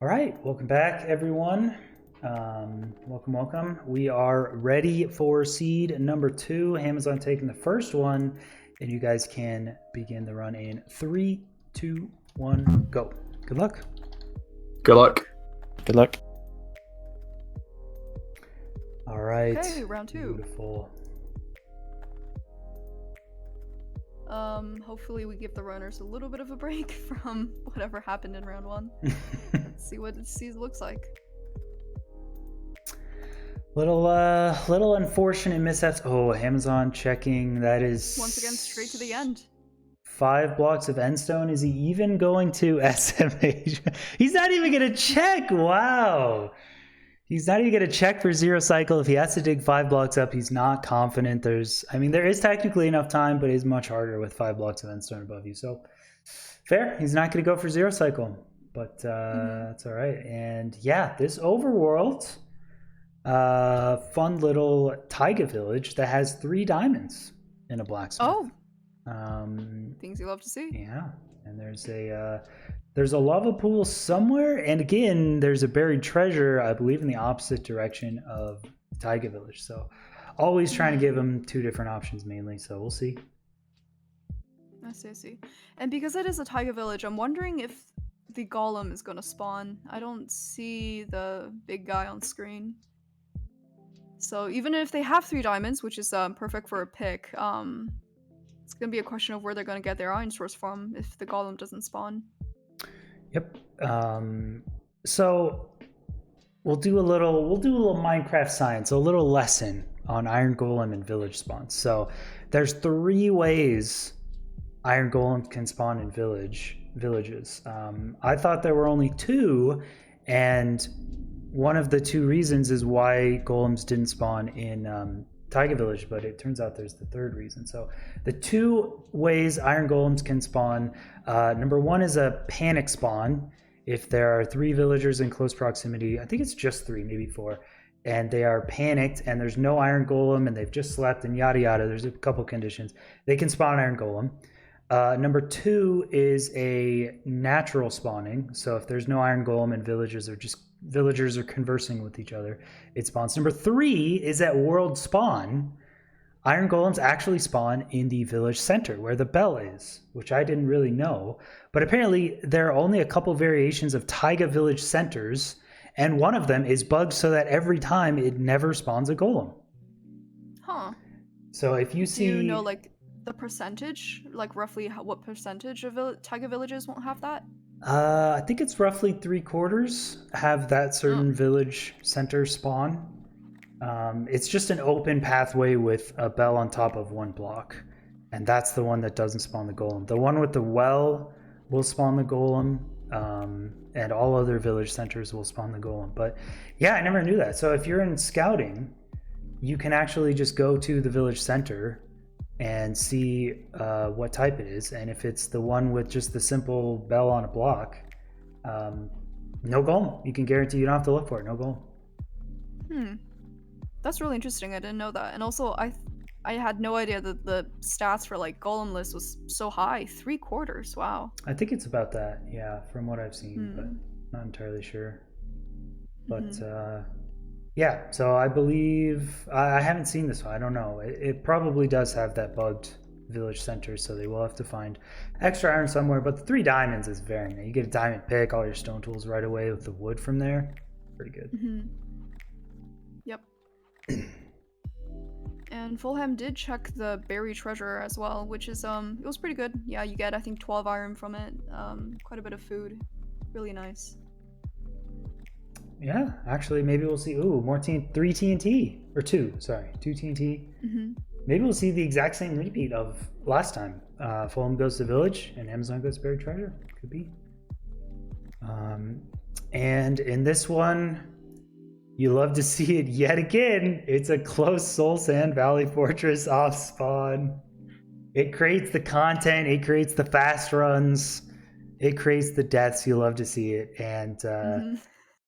All right, welcome back, everyone. Welcome. We are ready for seed number 2. Amazon taking the first one, and you guys can begin the run in 3, 2, 1, go. Good luck. Good luck. Good luck. All right. Okay, round 2. Beautiful. Hopefully we give the runners a little bit of a break from whatever happened in round 1. Let's see what it looks like. Little unfortunate mishaps. Oh, Amazon checking. That is Once again, straight to the end. 5 blocks of endstone. Is he even going to SMH? He's not even gonna check. Wow. He's not even going to check for zero cycle. If he has to dig 5 blocks up, he's not confident. There is technically enough time, but it is much harder with 5 blocks of endstone above you. So fair. He's not going to go for zero cycle, but that's all right. And yeah, this overworld, fun little taiga village that has 3 diamonds in a blacksmith. Oh, things you love to see. Yeah, and there's a lava pool somewhere, and again, there's a buried treasure, I believe, in the opposite direction of the taiga village. So always trying to give them 2 different options mainly, so we'll see. I see. And because it is a taiga village, I'm wondering if the golem is going to spawn. I don't see the big guy on screen. So even if they have 3 diamonds, which is perfect for a pick, it's going to be a question of where they're going to get their iron source from if the golem doesn't spawn. Yep. So we'll do a little Minecraft science, a little lesson on iron golem and village spawns. So there's 3 ways iron golems can spawn in villages. I thought there were only 2, and one of the 2 reasons is why golems didn't spawn in taiga village, but it turns out there's the 3rd reason. So the 2 ways iron golems can spawn, number 1 is a panic spawn. If there are 3 villagers in close proximity, I think it's just 3, maybe 4, and they are panicked and there's no iron golem and they've just slept and yada yada, there's a couple conditions, they can spawn iron golem. Number 2 is a natural spawning. So if there's no iron golem and villagers are conversing with each other, it spawns. Number 3 is at world spawn. Iron golems actually spawn in the village center where the bell is, which I didn't really know. But apparently there are only a couple variations of taiga village centers, and one of them is bugged so that every time it never spawns a golem. Huh. So if you see... Do you know, like, the percentage? Like, roughly what percentage of taiga villages won't have that? I think it's roughly 3/4 have that certain village center spawn. It's just an open pathway with a bell on top of 1 block, and that's the one that doesn't spawn the golem. The one with the well will spawn the golem, and all other village centers will spawn the golem. But yeah, I never knew that. So if you're in scouting, you can actually just go to the village center and see what type it is, and if it's the one with just the simple bell on a block, no golem. You can guarantee you don't have to look for it. No golem. That's really interesting. I didn't know that. And also, I had no idea that the stats for like golem list was so high. 3/4. Wow. I think it's about that, yeah, from what I've seen, but not entirely sure. But yeah, so I believe I haven't seen this one. I don't know. It probably does have that bugged village center, so they will have to find extra iron somewhere. But the 3 diamonds is very nice. You get a diamond pick, all your stone tools right away with the wood from there. Pretty good. Yep. And Fulham did check the berry treasure as well, which is it was pretty good. Yeah, you get I think 12 iron from it. Quite a bit of food. Really nice. Yeah, actually, maybe we'll see. Ooh, more 3 TNT or 2. Sorry, 2 TNT. Maybe we'll see the exact same repeat of last time. Fulham goes to village and Amazon goes to buried treasure. Could be. And in this one, you love to see it yet again. It's a close Soul Sand Valley Fortress off spawn. It creates the content. It creates the fast runs. It creates the deaths. You love to see it. And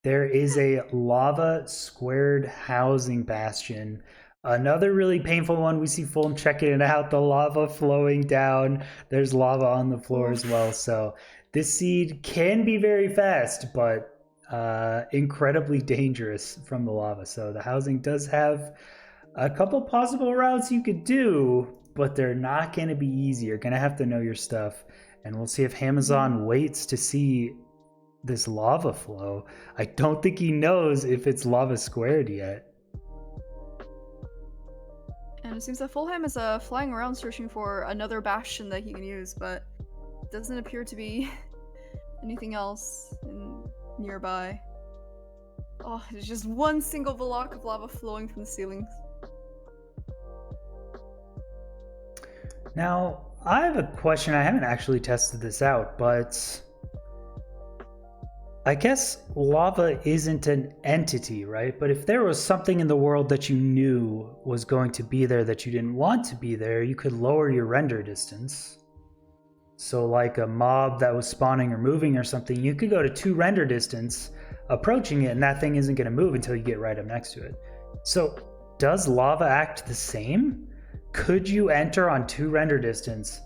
there is a lava squared housing bastion. Another really painful one. We see Fulham checking it out. The lava flowing down. There's lava on the floor as well. So this seed can be very fast, but incredibly dangerous from the lava. So the housing does have a couple possible routes you could do, but they're not going to be easy. You're going to have to know your stuff. And we'll see if Hamazon waits to see this lava flow. I don't think he knows if it's lava squared yet. And it seems that Fulham is flying around searching for another bastion that he can use, but it doesn't appear to be anything else nearby. Oh, there's just one single block of lava flowing from the ceilings. Now, I have a question. I haven't actually tested this out, but I guess lava isn't an entity, right? But if there was something in the world that you knew was going to be there that you didn't want to be there, you could lower your render distance. So like a mob that was spawning or moving or something, you could go to 2 render distance approaching it, and that thing isn't going to move until you get right up next to it. So does lava act the same? Could you enter on 2 render distance,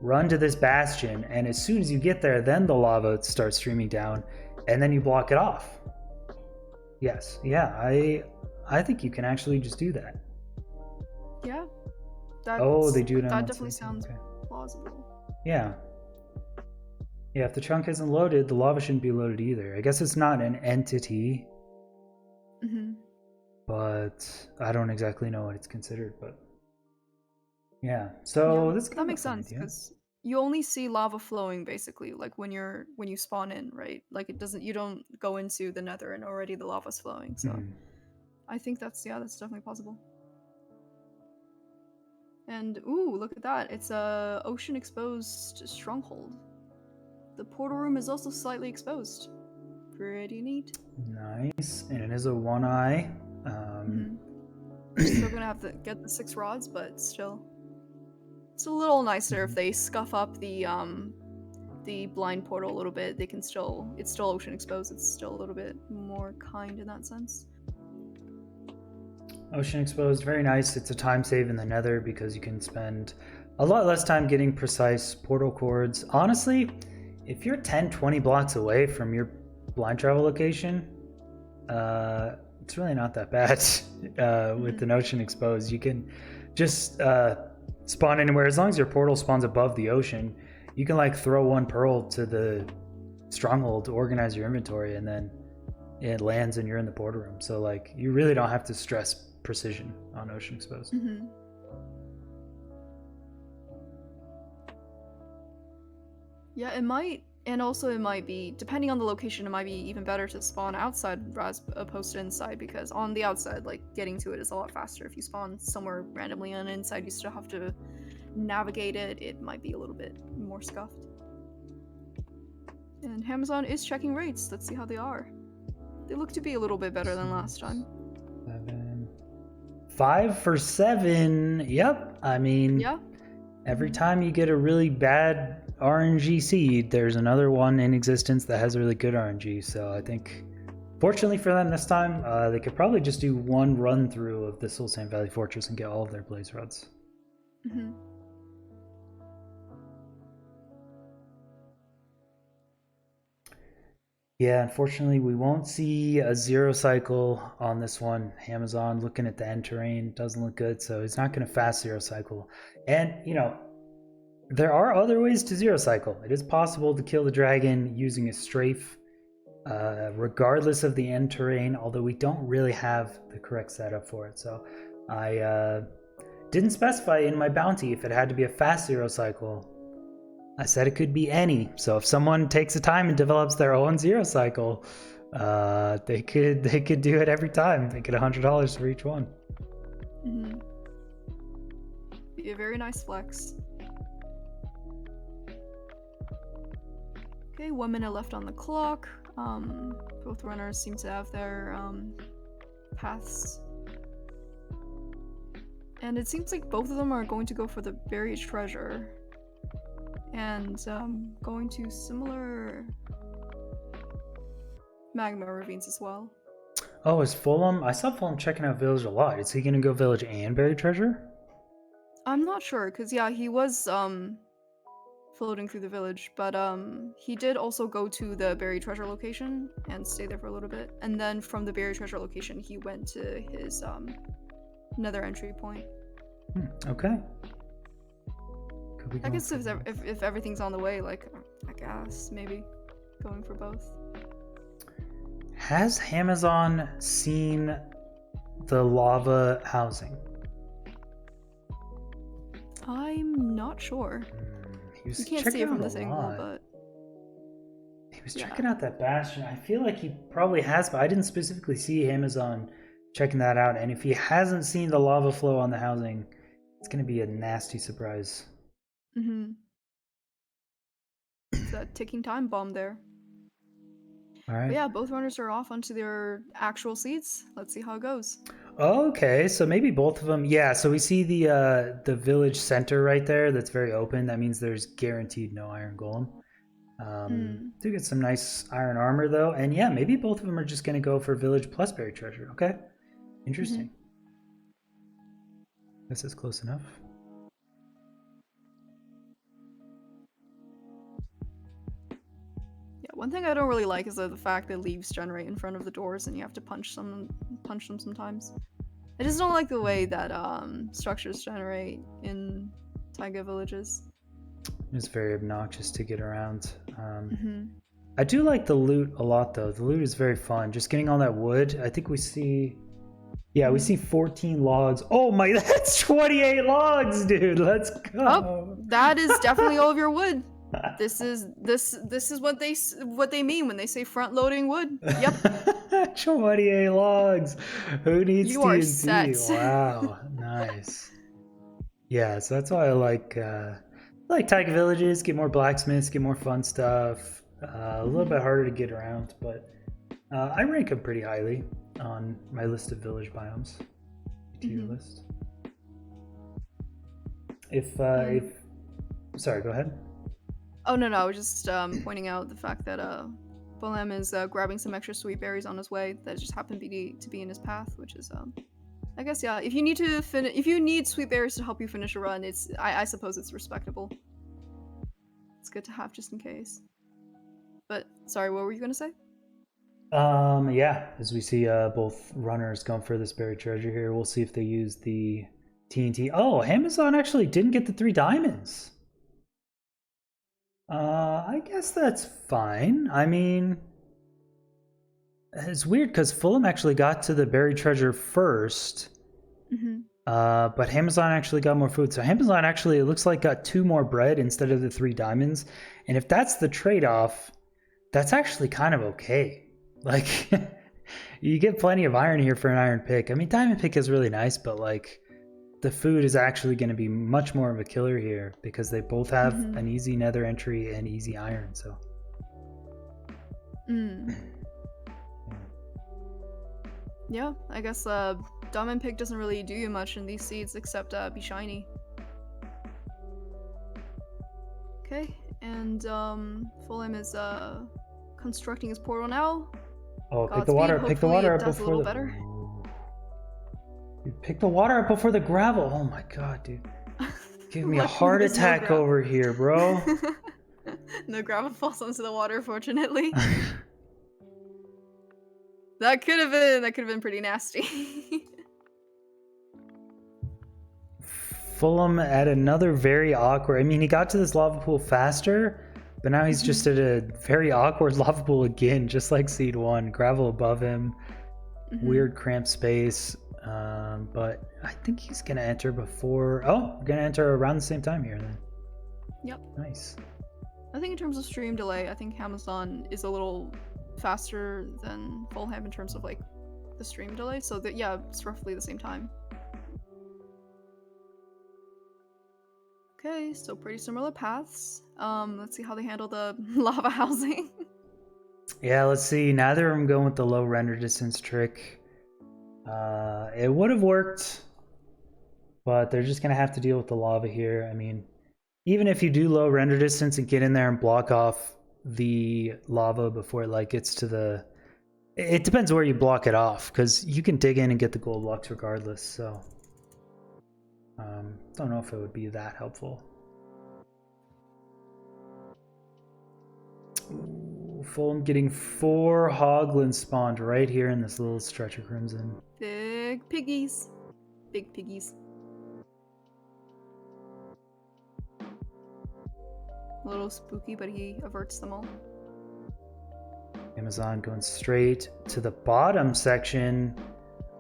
run to this bastion, and as soon as you get there, then the lava starts streaming down, and then you block it off? Yes. Yeah, I think you can actually just do that. Yeah. They do it on that definitely sounds plausible. Yeah. Yeah, if the chunk isn't loaded, the lava shouldn't be loaded either. I guess it's not an entity. But I don't exactly know what it's considered, but yeah. So yeah, this that makes sense because you only see lava flowing basically like when you spawn in, right? Like you don't go into the nether and already the lava's flowing. So I think that's definitely possible. And ooh, look at that. It's a ocean exposed stronghold. The portal room is also slightly exposed. Pretty neat. Nice. And it is a 1-eye. Still gonna have to get the 6 rods, but still. It's a little nicer if they scuff up the blind portal a little bit. They can it's still ocean exposed. It's still a little bit more kind in that sense. Ocean exposed, very nice. It's a time save in the nether because you can spend a lot less time getting precise portal cords. Honestly, if you're 10-20 blocks away from your blind travel location, it's really not that bad. With an ocean exposed, you can just spawn anywhere as long as your portal spawns above the ocean. You can like throw 1 pearl to the stronghold to organize your inventory, and then it lands and you're in the portal room. So like you really don't have to stress precision on ocean exposed. Yeah, it might, and also it might be, depending on the location, it might be even better to spawn outside as opposed to inside, because on the outside, like, getting to it is a lot faster. If you spawn somewhere randomly on inside, you still have to navigate it. It might be a little bit more scuffed. And Hamazon is checking rates. Let's see how they are. They look to be a little bit better than last time. 5 for 7. Yep. I mean, yeah. Every time you get a really bad RNG seed, there's another one in existence that has a really good RNG. So I think, fortunately for them this time, they could probably just do 1 run through of the Soul Sand Valley Fortress and get all of their blaze rods. Yeah, unfortunately, we won't see a 0 cycle on this one. Hamazon, looking at the end terrain, doesn't look good, so he's not going to fast 0 cycle. And, you know, there are other ways to 0 cycle. It is possible to kill the dragon using a strafe, regardless of the end terrain, although we don't really have the correct setup for it. So I didn't specify in my bounty if it had to be a fast 0 cycle. I said it could be any. So if someone takes the time and develops their own 0 cycle, they could do it every time. They get $100 for each one. Be a very nice flex. Okay, 1 minute left on the clock. Both runners seem to have their paths. And it seems like both of them are going to go for the buried treasure. And going to similar magma ravines as well. Oh, is Fulham? I saw Fulham checking out Village a lot. Is he gonna go Village and bury treasure? I'm not sure, because yeah, he was floating through the village, but he did also go to the buried treasure location and stay there for a little bit, and then from the buried treasure location he went to his nether entry point. Okay. I guess if everything's on the way, like, I guess maybe going for both. Has Amazon seen the lava housing? I'm not sure. He was You can't see it from this angle, but he was checking out that bastion. I feel like he probably has, but I didn't specifically see Amazon checking that out. And if he hasn't seen the lava flow on the housing, it's going to be a nasty surprise. It's a ticking time bomb there. All right. But yeah, both runners are off onto their actual seats. Let's see how it goes. Okay, so maybe both of them. Yeah, so we see the village center right there. That's very open. That means there's guaranteed no iron golem. Do get some nice iron armor though, and yeah, maybe both of them are just gonna go for village plus buried treasure. Okay, interesting. This is close enough. Yeah, one thing I don't really like is the fact that leaves generate in front of the doors and you have to punch them sometimes. I just don't like the way that structures generate in taiga villages. It's very obnoxious to get around. I do like the loot a lot though. The loot is very fun. Just getting all that wood. I think we see, yeah, we see 14 logs. Oh my, that's 28 logs, dude. Let's go. Oh, that is definitely all of your wood. This is what they mean when they say front loading wood. Yep. 28 logs. Who needs You are TNT? set. Wow, nice. Yeah, so that's why I like taiga villages. Get more blacksmiths, get more fun stuff. A little bit harder to get around, but I rank them pretty highly on my list of village biomes. Tier list. If sorry, go ahead. Oh no, I was just pointing out the fact that Fulham is grabbing some extra sweet berries on his way that just happened to be in his path, which is I guess yeah. If you need sweet berries to help you finish a run, I suppose it's respectable. It's good to have just in case. But sorry, what were you gonna say? Yeah, as we see both runners going for this buried treasure here, we'll see if they use the TNT. Oh, Amazon actually didn't get the 3 diamonds. I guess that's fine. I mean, it's weird because Fulham actually got to the buried treasure first. But Amazon actually got more food. So Amazon actually, it looks like, got 2 more bread instead of the 3 diamonds. And if that's the trade-off, that's actually kind of okay. Like, you get plenty of iron here for an iron pick. I mean, diamond pick is really nice, but like, the food is actually going to be much more of a killer here because they both have an easy nether entry and easy iron. So. Yeah, I guess diamond pick doesn't really do you much in these seeds except be shiny. Okay, and Fulham is constructing his portal now. Oh, pick the water up before the better. Pick the water up before the gravel. Oh my god, dude. Give me a heart attack over here, bro. No gravel falls onto the water, fortunately. That could have been pretty nasty. Fulham at another very awkward. I mean, he got to this lava pool faster, but now he's just at a very awkward lava pool again, just like Seed 1. Gravel above him, weird cramped space. But I think he's gonna enter before. Oh, we're gonna enter around the same time here then. Yep. Nice. I think in terms of stream delay, I think Amazon is a little faster than Fulham in terms of like the stream delay. So that yeah, it's roughly the same time. Okay, so pretty similar paths. Let's see how they handle the lava housing. Yeah, let's see. Neither of them going with the low render distance trick. It would have worked, but they're just gonna have to deal with the lava here. I mean, even if you do low render distance and get in there and block off the lava before it like gets to the, it depends where you block it off, because you can dig in and get the gold blocks regardless. So don't know if it would be that helpful. Fulham getting 4 hoglins spawned right here in this little stretch of Crimson. Big piggies. Big piggies. A little spooky, but he averts them all. Amazon going straight to the bottom section.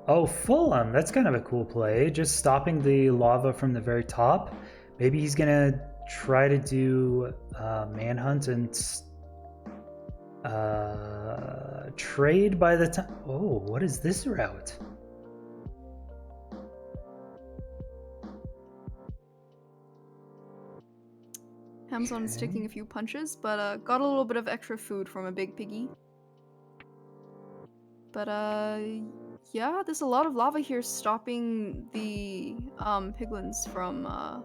Oh, Fulham. That's kind of a cool play. Just stopping the lava from the very top. Maybe he's going to try to do manhunt and trade by the time. Oh, what is this route? Amazon is taking a few punches, but got a little bit of extra food from a big piggy. But yeah, there's a lot of lava here stopping the piglins from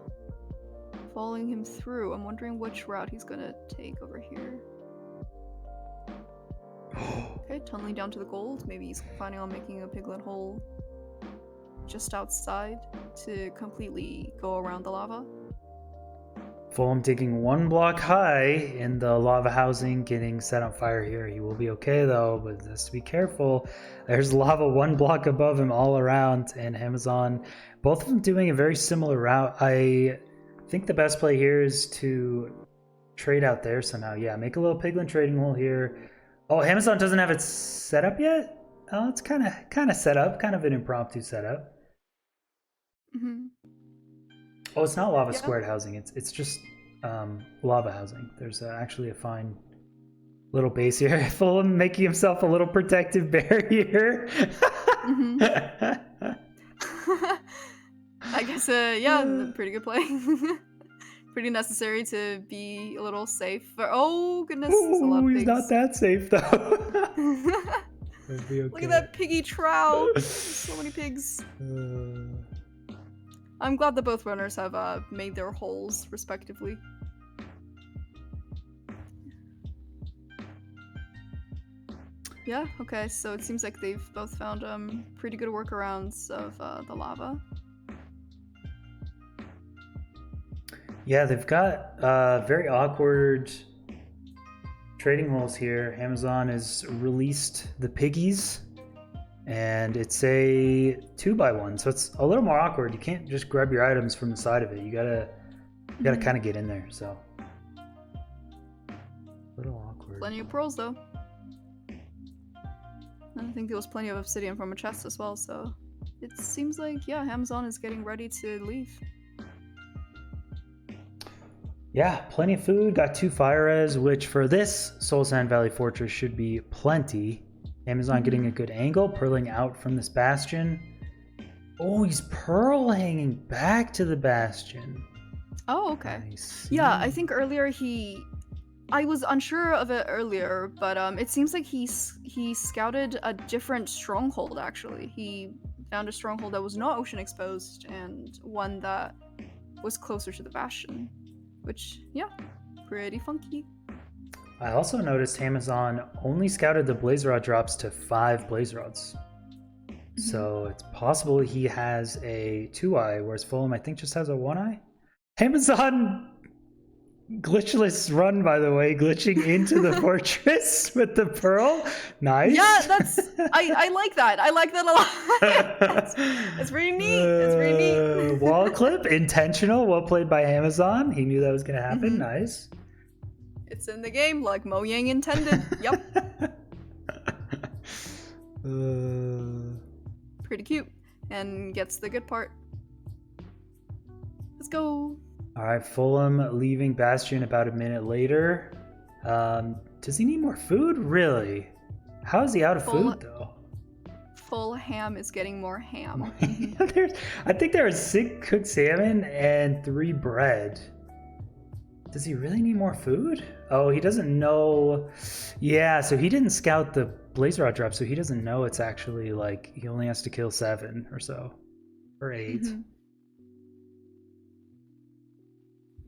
following him through. I'm wondering which route he's gonna take over here. Okay, tunneling down to the gold. Maybe he's planning on making a piglin hole just outside to completely go around the lava. Fulham digging 1 block high in the lava housing, getting set on fire here. He will be okay though, but just to be careful. There's lava 1 block above him all around, and Amazon, both of them doing a very similar route. I think the best play here is to trade out there somehow. Yeah, make a little piglin trading hole here. Oh, Amazon doesn't have it set up yet? Oh, it's kind of set up, kind of an impromptu setup. Mm-hmm. Oh, it's not lava squared housing. It's just lava housing. There's actually a fine little base here. Fulham making himself a little protective barrier. Mm-hmm. I guess, yeah, pretty good play. Pretty necessary to be a little safe. Oh, goodness, there's a lot of pigs. He's not that safe, though. Okay. Look at that piggy trout. So many pigs. I'm glad that both runners have made their holes, respectively. Yeah, okay, so it seems like they've both found pretty good workarounds of the lava. Yeah, they've got very awkward trading holes here. Amazon has released the piggies, and it's a 2x1, so it's a little more awkward. You can't just grab your items from the side of it. You gotta kind of get in there. So a little awkward. Plenty of pearls though. And I think there was plenty of obsidian from a chest as well. So it seems like Amazon is getting ready to leave. Yeah, plenty of food. Got 2 fire res, which for this Soul Sand Valley Fortress should be plenty. Amazon getting a good angle, pearling out from this bastion. Oh, he's pearl hanging back to the bastion. Oh, okay. Nice. Yeah, I think earlier I was unsure of it earlier, but it seems like he scouted a different stronghold, actually. He found a stronghold that was not ocean exposed and one that was closer to the bastion. Which, yeah, pretty funky. I also noticed Amazon only scouted the blaze rod drops to 5 blaze rods. So it's possible he has a 2-eye, whereas Fulham I think just has a 1-eye. Amazon glitchless run, by the way, glitching into the fortress with the pearl. Nice. Yeah, I like that. I like that a lot. It's pretty neat. It's pretty neat. Wall clip, intentional, well played by Amazon. He knew that was gonna happen. Nice. It's in the game, like Mo Yang intended. Yep. Pretty cute. And gets the good part. Let's go. All right, Fulham leaving Bastion about a minute later. Does he need more food? Really? How is he out of food, though? Full ham is getting more ham. I think there are 6 cooked salmon and 3 bread. Does he really need more food? Oh, he doesn't know. Yeah, so he didn't scout the blaze rod drop, so he doesn't know it's actually like he only has to kill 7 or so, or 8.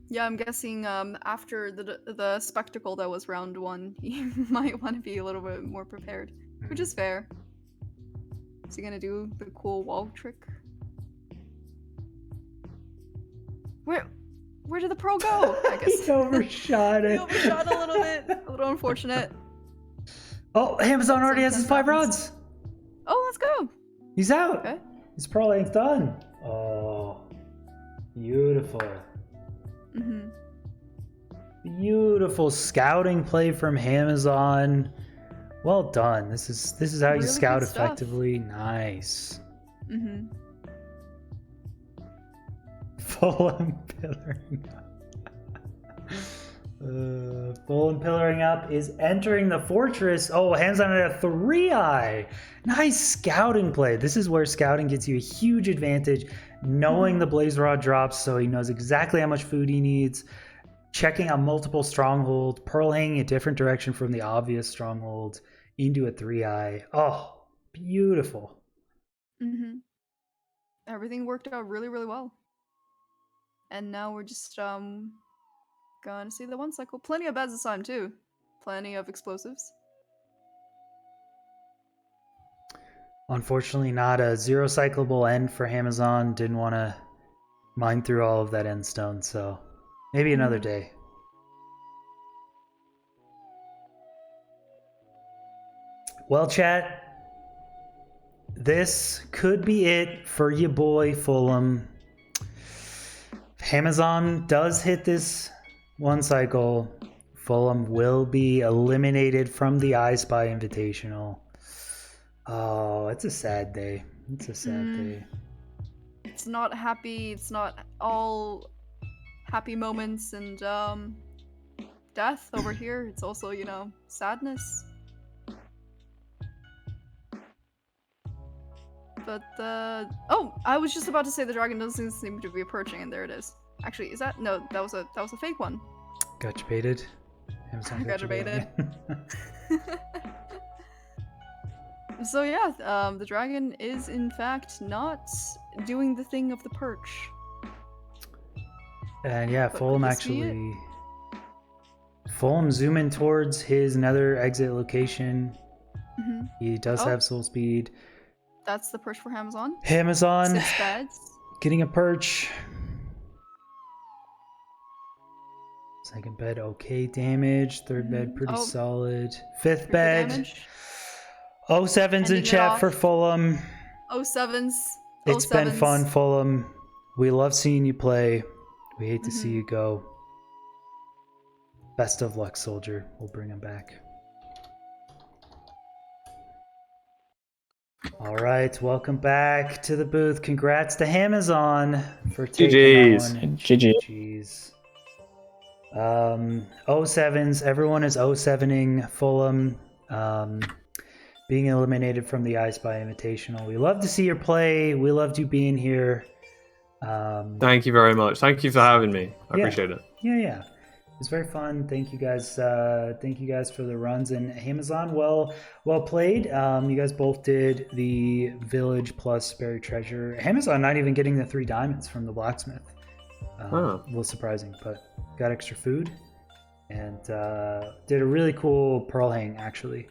Yeah, I'm guessing after the spectacle that was round 1, he might want to be a little bit more prepared, which is fair. Is he gonna do the cool wall trick? Where did the pearl go? I guess He overshot it. He overshot a little bit. A little unfortunate. Oh, Amazon already has his 5 rods. Oh, let's go. He's out. Okay. His pearl length done. Oh, beautiful. Mm-hmm. Beautiful scouting play from Amazon. Well done. This is how you Really scout good stuff. effectively. Nice. Mm-hmm. Fulham pillaring up. Fulham pillaring up is entering the fortress. Oh, hands on a 3-eye. Nice scouting play. This is where scouting gets you a huge advantage. Knowing the blaze rod drops, so he knows exactly how much food he needs. Checking out multiple strongholds. Pearl hanging a different direction from the obvious stronghold into a 3-eye. Oh, beautiful. Mm-hmm. Everything worked out really, really well. And now we're just gonna see the 1 cycle. Plenty of beds this time too. Plenty of explosives. Unfortunately, not a 0 cyclable end for Amazon. Didn't want to mine through all of that end stone, so maybe another day. Well, chat, this could be it for your boy Fulham. If Amazon does hit this 1 cycle, Fulham will be eliminated from the I Spy Invitational. Oh, it's a sad day. It's a sad day. It's not happy. It's not all happy moments and death over here. It's also, you know, sadness. But oh, I was just about to say the dragon doesn't seem to be approaching, and there it is. Actually, is that no? That was a fake one. Got you baited. Amazon Got you baited. baited. So yeah, the dragon is in fact not doing the thing of the perch. And yeah, But Fulham could this be actually. Fulham zooming towards his nether exit location. Mhm. He does Oh. have soul speed. That's the perch for Amazon. Amazon 6 beds. getting a perch. Second bed, okay damage. Third bed, pretty Oh. solid. Fifth Critical bed, damage. 07s in Ending it chat off. for Fulham. 07s. It's been 07s. fun, Fulham. We love seeing you play. We hate to see Mhm. you go. Best of luck, soldier. We'll bring him back. All right, welcome back to the booth. Congrats to Amazon for taking GGs. that one. GG. GGs. 07s, everyone is 07ing Fulham. Being eliminated from the I Spy Invitational. We love to see your play. We loved you being here. Thank you very much. Thank you for having me. I Yeah. appreciate it. Yeah. It was very fun. Thank you guys. Thank you guys for the runs. And Amazon, well played. You guys both did the village plus buried treasure. Amazon not even getting the 3 diamonds from the blacksmith. A little surprising, but got extra food and did a really cool pearl hang actually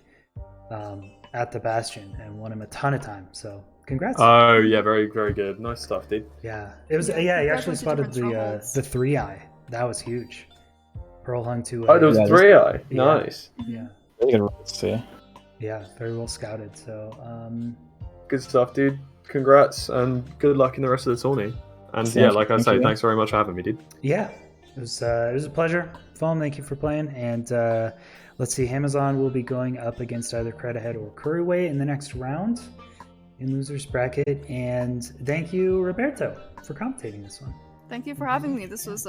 at the bastion and won him a ton of time. So congrats. Oh yeah, very very good. Nice stuff, dude. Yeah, it was. Yeah, he actually congratulations to spotted different strongholds. the 3-eye. That was huge. Pearl hung to. Oh, there was Yeah, 3-eye. Yeah. Nice. Yeah, Really good runs too. yeah, very well scouted. So, Good stuff, dude. Congrats and good luck in the rest of the tourney. And Thank yeah, you, like I thank say, you. thanks very much for having me, dude. yeah, it was a pleasure. Fulham, thank you for playing. And let's see, Amazon will be going up against either Credihead or Curryway in the next round in losers bracket. And thank you, Roberto, for commentating this one. Thank you for having me. This was